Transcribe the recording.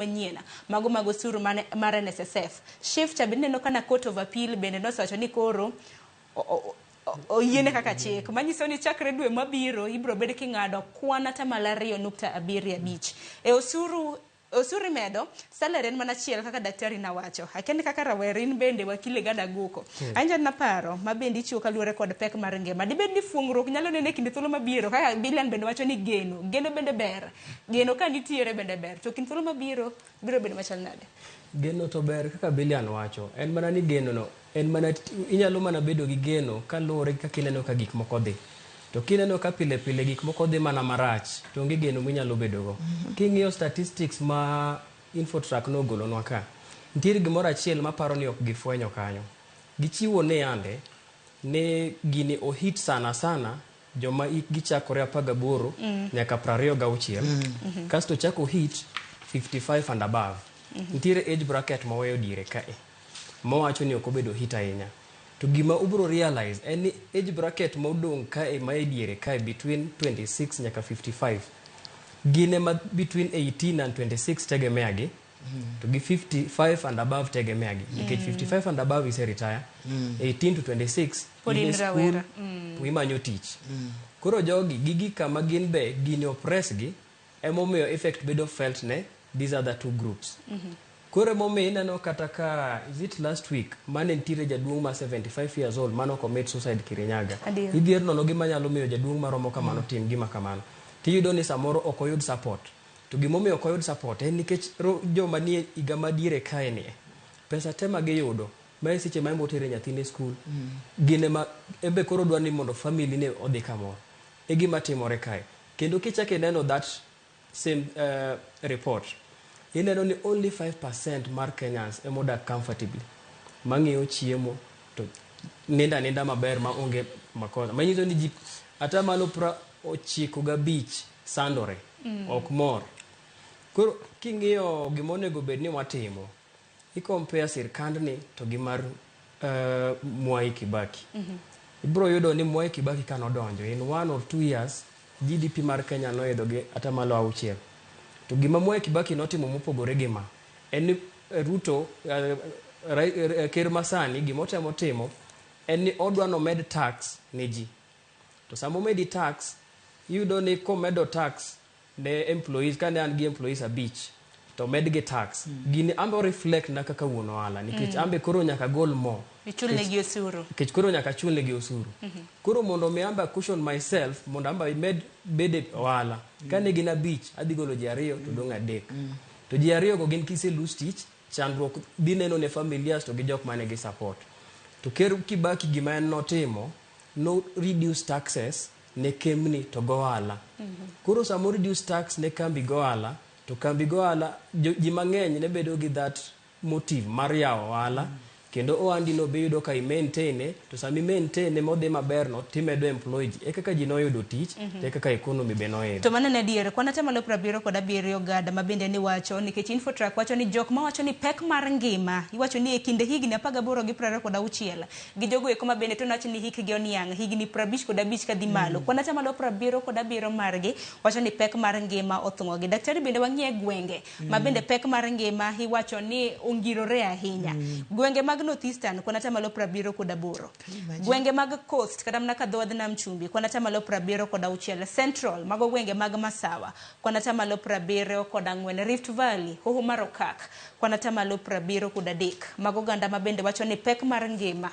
manyien mag osuru mar NSSF. Shift bende neno kana Court of Appeal bende nosewacho ni koro oyiene kaka chik, manyiso ni chakre dwe mabiro ibiro bed king'ado kwan 2.75 e osuru medo salary en mana chiel kaka daktari na wacho. Akeni kaka rawerin bende wakili Gad Aguko. Anja na paro mabende ichiwo kaluwore kod pek mar ngima. Dibed ni fuong'ruok nyalo nene kinde thuolo mabiro kaka Bilian bende wacho ni geno bende ber. Geno ka nitiere bende ber. To kinde thuolo mabiro biro bedo machal nade? Geno to ber kaka Bilian wacho. En mana ni geno no en mana inyalo mana bedo gi geno kaluwore kaka ineno ka gik moko dhi. To kineno ka pile pile gik moko dhi mana marach to onge geno minyalo bedogo. King'iyo statistics ma Infotrack nogolonwa ka, nitiere gimoro achiel maparo ni ok gifwenyo kanyo. Gichiwo ne ande ne gini ohit sana joma ikgi chakore 18 nyaka 26 kasto chako hit 55 and above. Nitiere age bracket maweyo diere kae mowacho ni ok obedo hit ahinya. To gima ubro realize any age bracket modong kae mae diere kae between 26 nyaka 55 gine ma between 18 and 26 tegemeagi to gi 55 and above tegemeagi nikech 55 and above is a retire 18 to 26 in school imanyo tich. Koro jogi gigi kama gin be gini oppress gi emomiyo effect bedo felt ne these other two groups. Kore momi ineno kata ka is it last week mane nitire jaduong' ma 75 years old mano commit suicide Kirinyaga. Idhier nono gima nyalo miyo jaduong' maromo kamano tim gima kamano. Tiyudo ni samoro ok oyud support. To gimomiyo ok oyud support en nikech joma nie higa madiere kae ni pesa tema giyudo mae seche ma imbotere nyathine school. Gine ma embe koro dwa ni mondo family ne odhi kamoro. E gima timore kae. Kendo kichake neno that same report ineno ni only 5% mar Kenyans emodak comfortably. Mang'eyo chiemo to ninda maber ma onge makosa. Manyiso ni ji atamalo 95 sandore ok mor. Koro king'iyo gimonego bed ni watimo i-compare sirkandni to gi mar Mwai Kibaki. Ibro yudo ni Mwai Kibaki kanodonjo in 1 or 2 years GDP mar Kenya noidho gi atamalo 6. To gima Mwai Kibaki notimo mopogore gima en ni Ruto ker masani gimotemo timo en ni odwa no med tax ne ji. To samo medi tax yudo ni komedo tax ne employees kane an gi employees 5 to med gi tax gini ambe reflect na kaka wuono ala nikech ambe koro nyaka gol mo ichulne gi osuru nikech koro nyaka chulne gi osuru. Koro mondo me amba cushion myself mondo amba med bede wala kane gina 5 adhi golo ji 2 to dong 3 to ji 2 go gin kise lose tich chandruok dhi neno ne familias to gi jok mane gi support. To ker Kibaki gima en notimo no reduce taxes ne kemni to goala. Koro samo reduce tax ne kambi goala to kambi goala ji mang'eny ne bedo gi that motive mar yawo wala kendo oandi no be yudo ka i-maintain to sami maintain modhi maber no timedo employee e kaka ji noyudo tich e kaka economy be noyudo. To manene diere kwana tamalo 77 Gad mabende ni wacho nikech Infotrack wacho ni jok ma wacho ni pek mar ngima iwacho ni e kinde higni 18 gi 26 gi jogo eko mabende to wacho ni hikgi oniang' higni 55 kadhi malo kwana tamalo 77 margi wacho ni pek mar ngima othungo gi. Daktari bende wang'ie gwenge mabende pek mar ngima iwacho ni ongirore ahinya. Gwenge mag Northeastern kwana tamalo 78. Gwenge mag Coast kata mna ka dhowadh nam chumbi kwana tamalo 76. Central mago gwenge mag Masawa kwana tamalo 74. Rift Valley hoho mar Okak kwana tamalo 73. Mago ganda mabende wacho ni pek mar ngima